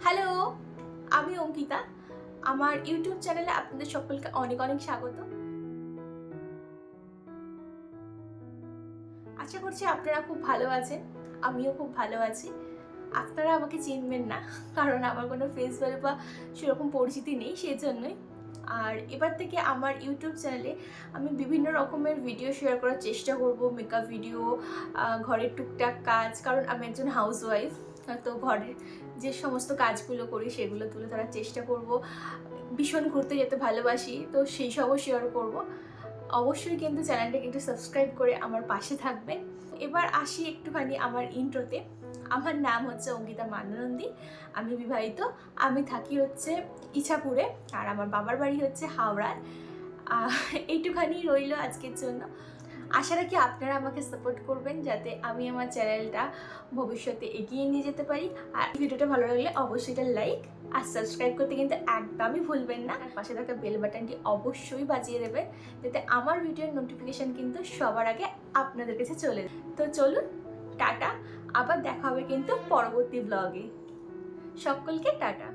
Hello, আমি অঙ্কিতা। আমার YouTube চ্যানেলে আপনাদের সকলকে অনেক অনেক স্বাগত। আশা করছি আপনারা খুব ভালো আছেন, আমিও খুব ভালো আছি। আপনারা আমাকে চিনবেন না, কারণ আমার কোনো ফেস ভ্যালু বা সেরকম পরিচিতি নেই, সেই জন্যই। আর এবার থেকে আমার ইউটিউব চ্যানেলে আমি বিভিন্ন রকমের ভিডিও শেয়ার করার চেষ্টা করব, মেকআপ ভিডিও, ঘরের টুকটাক কাজ, কারণ আমি একজন হাউসওয়াইফ। তো ঘরের যে সমস্ত কাজগুলো করি সেগুলো তুলে ধরার চেষ্টা করব। ভীষণ ঘুরতে যেতে ভালোবাসি, তো সেই সবও শেয়ার করব। অবশ্যই কিন্তু চ্যানেলটাকে একটু সাবস্ক্রাইব করে আমার পাশে থাকবেন। এবার আসি একটুখানি আমার ইন্ট্রোতে। আমার নাম হচ্ছে অঙ্কিতা মান্নানন্দী, আমি বিবাহিত। আমি থাকি হচ্ছে ইছাপুরে, আর আমার বাবার বাড়ি হচ্ছে হাওড়ায়। এইটুখানি রইল আজকের জন্য। আশা রাখি আপনারা আমাকে সাপোর্ট করবেন, যাতে আমি আমার চ্যানেলটা ভবিষ্যতে এগিয়ে নিয়ে যেতে পারি। আর ভিডিওটা ভালো লাগলে অবশ্যই এটা লাইক আর সাবস্ক্রাইব করতে কিন্তু একদমই ভুলবেন না। আর পাশে থাকা বেল বাটনটি অবশ্যই বাজিয়ে দেবেন, যাতে আমার ভিডিওর নোটিফিকেশান কিন্তু সবার আগে আপনাদের কাছে চলে যায়। তো চলুন, টাটা। আবার দেখা হবে কিন্তু পরবর্তী ব্লগে। সকলকে টাটা।